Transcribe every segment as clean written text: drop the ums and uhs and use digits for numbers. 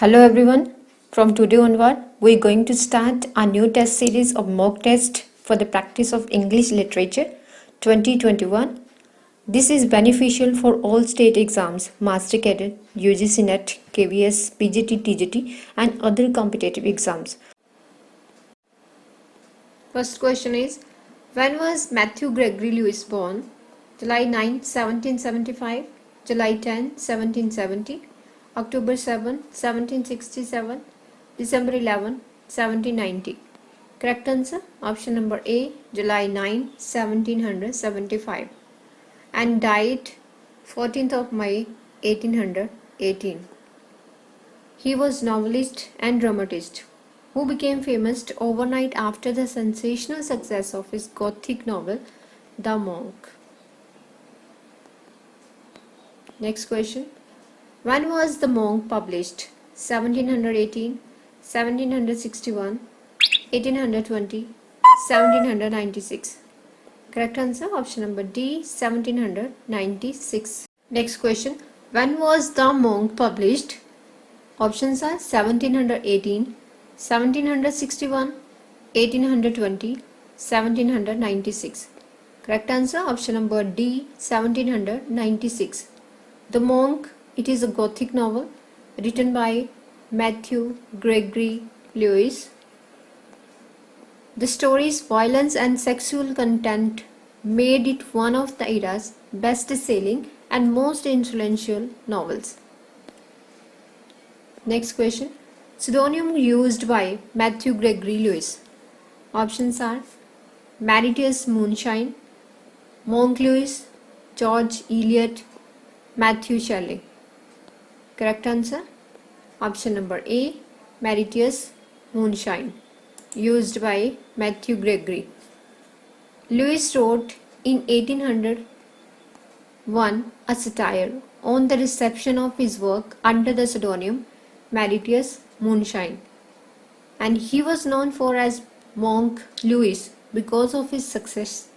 Hello everyone. From today onward, we're going to start a new test series of mock test for the practice of English literature 2021. This is beneficial for all state exams, Master Cadet, UGC NET, KVS, PGT, TGT and other competitive exams. First question is, when was Matthew Gregory Lewis born? July 9, 1775, July 10, 1770, October 7, 1767, December 11, 1790. Correct answer, option number A, July 9, 1775, and died 14th of May, 1818. He was novelist and dramatist who became famous overnight after the sensational success of his Gothic novel, The Monk. Next question. When was The Monk published? 1718, 1761, 1820, 1796. Correct answer, option number D, 1796. Next question. When was The Monk published? Options are 1718, 1761, 1820, 1796. Correct answer, option number D, 1796. The Monk, it is a Gothic novel written by Matthew Gregory Lewis. The story's violence and sexual content made it one of the era's best-selling and most influential novels. Next question. Pseudonym used by Matthew Gregory Lewis. Options are Maritius Moonshine, Monk Lewis, George Eliot, Matthew Shelley. Correct answer, option number A, Maritius Moonshine, used by Matthew Gregory. Lewis wrote in 1801 a satire on the reception of his work under the pseudonym Maritius Moonshine, and he was known for as Monk Lewis because of his success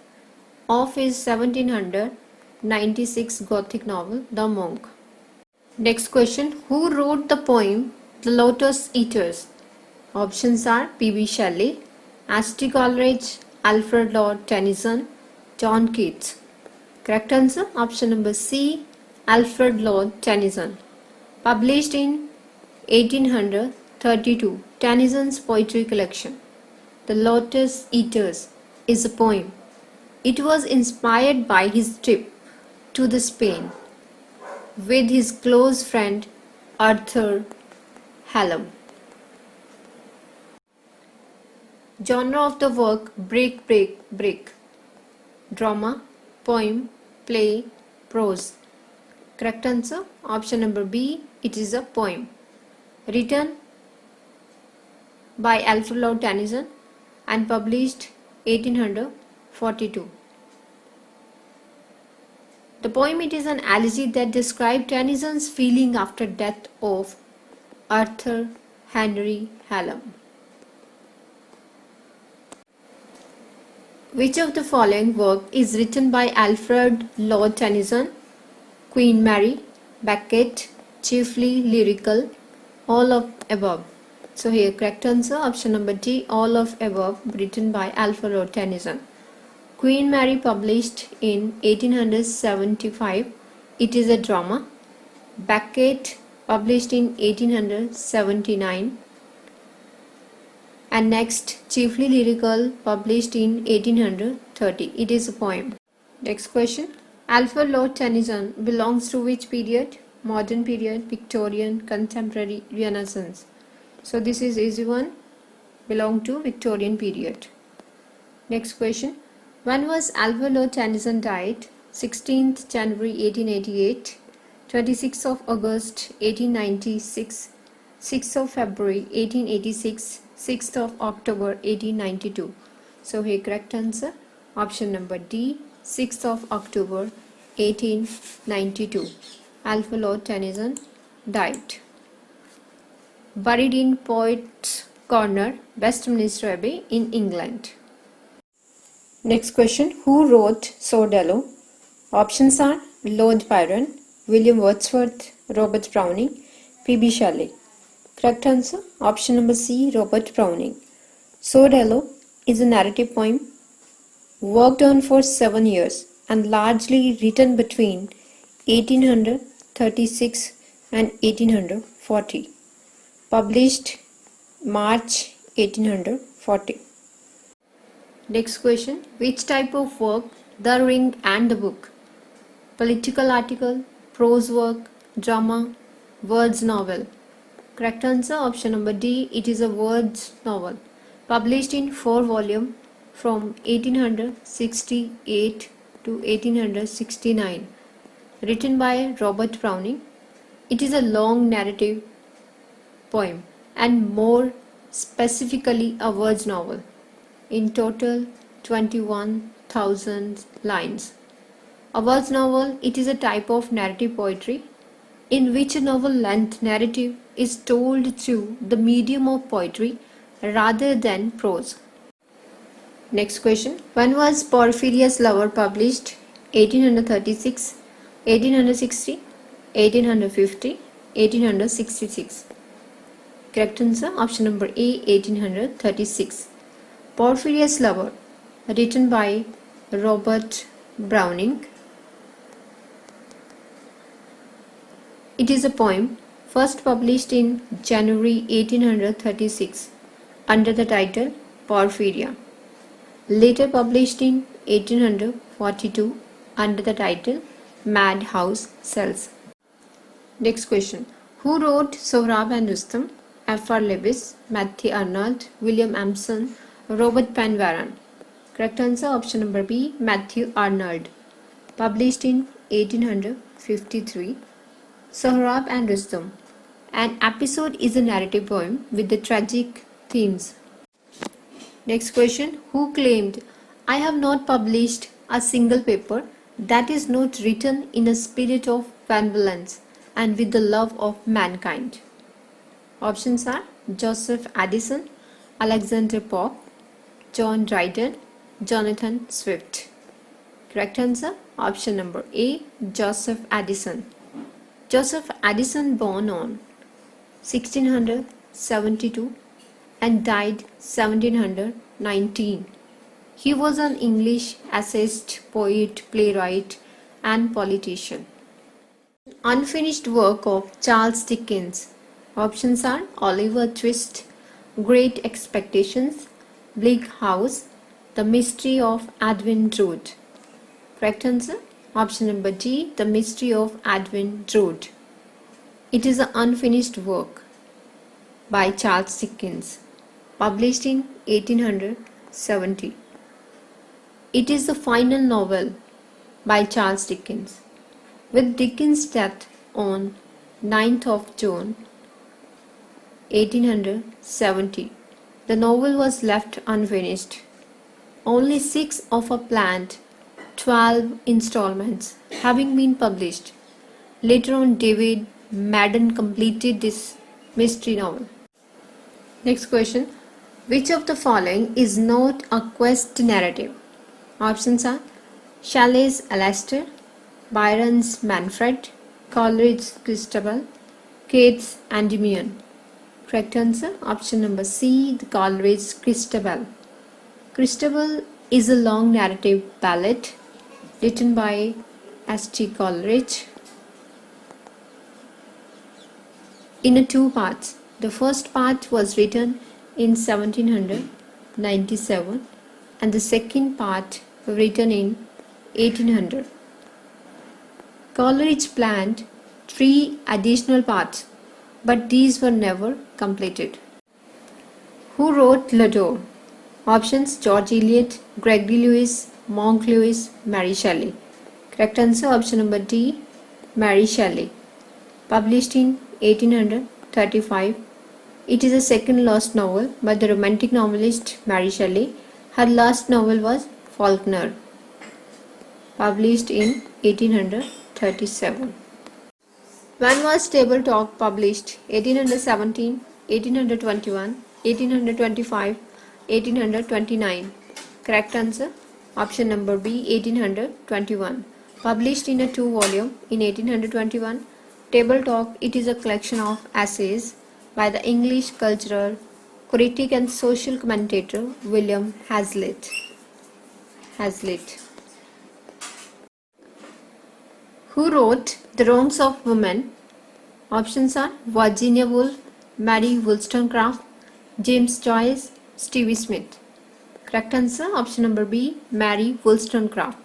of his 1796 Gothic novel, The Monk. Next question. Who wrote the poem The Lotus Eaters? Options are P.B. Shelley, Ashley Coleridge, Alfred Lord Tennyson, John Keats. Correct answer, option number C, Alfred Lord Tennyson. Published in 1832, Tennyson's poetry collection, The Lotus Eaters, is a poem. It was inspired by his trip to the Spain with his close friend Arthur Hallam. Genre of the work, break, break, break. Drama, poem, play, prose. Correct answer, option number B, it is a poem. Written by Alfred Lord Tennyson and published 1842. The poem, it is an elegy that describes Tennyson's feeling after death of Arthur Henry Hallam. Which of the following work is written by Alfred Lord Tennyson? Queen Mary, Becket, chiefly lyrical, all of above. So here correct answer, option number D, all of above, written by Alfred Lord Tennyson. Queen Mary, published in 1875, it is a drama. Becket, published in 1879. And next, chiefly lyrical, published in 1830, it is a poem. Next question. Alfred Lord Tennyson belongs to which period? Modern period, Victorian, contemporary, Renaissance. So this is easy one, belong to Victorian period. Next question. When was Alfred Lord Tennyson died? 16th January 1888, 26th of August 1896, 6th of February 1886, 6th of October 1892. So here correct answer, option number D, 6th of October 1892. Alfred Lord Tennyson died. Buried in Poets' Corner, Westminster Abbey in England. Next question. Who wrote Sordello? Options are Lord Byron, William Wordsworth, Robert Browning, P.B. Shelley. Correct answer option number C, Robert Browning. Sordello is a narrative poem worked on for 7 years and largely written between 1836 and 1840. Published March 1840. Next question. Which type of work? The Ring and the Book. Political article, prose work, drama, words novel. Correct answer option number D. It is a words novel. Published in 4 volumes from 1868 to 1869. Written by Robert Browning. It is a long narrative poem and more specifically a words novel. In total 21,000 lines. A words novel, it is a type of narrative poetry in which a novel-length narrative is told through the medium of poetry rather than prose. Next question. When was Porphyria's Lover published? 1836, 1860, 1850, 1866. Correct answer option number A, 1836. Porphyria's Lover, written by Robert Browning. It is a poem first published in January 1836 under the title Porphyria. Later published in 1842 under the title Madhouse Cells. Next question. Who wrote Sohrab and Rustam? F.R. Lewis, Matthew Arnold, William Empson, Robert Penn Warren. Correct answer option number B, Matthew Arnold. Published in 1853. Sohrab and Rustam. An episode is a narrative poem with the tragic themes. Next question. Who claimed, I have not published a single paper that is not written in a spirit of benevolence and with the love of mankind? Options are Joseph Addison, Alexander Pope, John Dryden, Jonathan Swift. Correct answer option number A, Joseph Addison. Joseph Addison, born on 1672 and died 1719. He was an English essayist, poet, playwright and politician. Unfinished work of Charles Dickens. Options are Oliver Twist, Great Expectations, Bleak House, The Mystery of Edwin Drood. Correct answer option number D, The Mystery of Edwin Drood. It is an unfinished work by Charles Dickens, published in 1870. It is the final novel by Charles Dickens. With Dickens' death on 9th of June 1870, the novel was left unfinished. Only 6 of a planned 12 installments having been published. Later on, David Madden completed this mystery novel. Next question. Which of the following is not a quest narrative? Options are Shelley's Aleister, Byron's Manfred, Coleridge's Christabel, Keats' Endymion. Correct answer option number C, the Coleridge's Christabel. Christabel is a long narrative ballad written by S.T. Coleridge in 2 parts. The first part was written in 1797 and the second part written in 1800. Coleridge planned 3 additional parts, but these were never completed. Who wrote Lodore? Options George Eliot, Gregory Lewis, Monk Lewis, Mary Shelley. Correct answer option number D, Mary Shelley. Published in 1835. It is a second lost novel by the romantic novelist Mary Shelley. Her last novel was Faulkner, published in 1837. When was Table Talk published? 1817, 1821, 1825, 1829. Correct answer option number B, 1821. Published in 2 volumes in 1821. Table Talk, it is a collection of essays by the English cultural critic and social commentator William Hazlitt. Who wrote The Wrongs of Women? Options are Virginia Woolf, Mary Wollstonecraft, James Joyce, Stevie Smith. Correct answer option number B, Mary Wollstonecraft.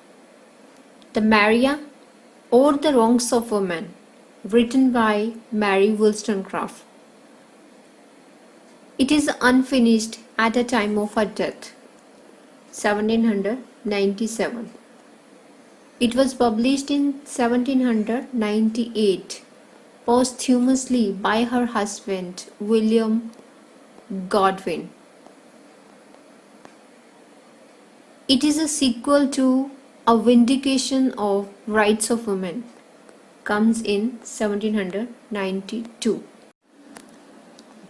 The Maria or The Wrongs of Women, written by Mary Wollstonecraft. It is unfinished at the time of her death, 1797. It was published in 1798 posthumously by her husband William Godwin. It is a sequel to A Vindication of Rights of Women, comes in 1792.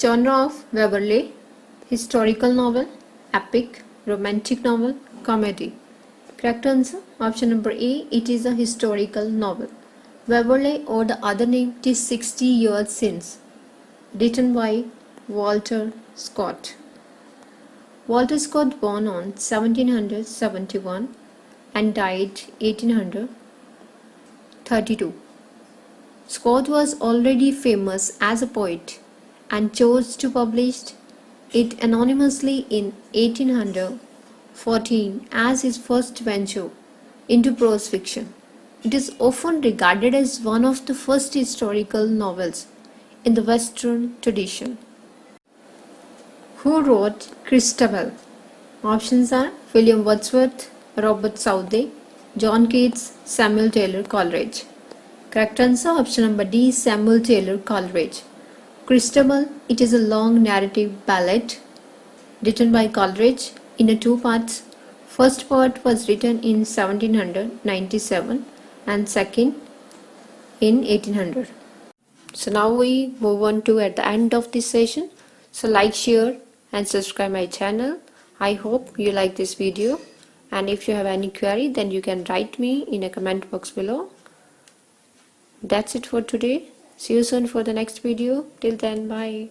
Genre of Waverley: historical novel, epic, romantic novel, comedy. Correct answer option number A, it is a historical novel. Waverley, or the other name, it is 60 Years Since, written by Walter Scott. Walter Scott born on 1771 and died 1832. Scott was already famous as a poet and chose to publish it anonymously in 1814 as his first venture into prose fiction. It is often regarded as one of the first historical novels in the Western tradition. Who wrote Christabel? Options are William Wordsworth, Robert Southey, John Keats, Samuel Taylor Coleridge. Correct answer option number D, Samuel Taylor Coleridge. Christabel, it is a long narrative ballad written by Coleridge in two parts. First part was written in 1797 and second in 1800. So now we move on to at the end of this session. So like, share and subscribe my channel. I hope you like this video, and if you have any query then you can write me in a comment box below. That's it for today. See you soon for the next video. Till then, bye.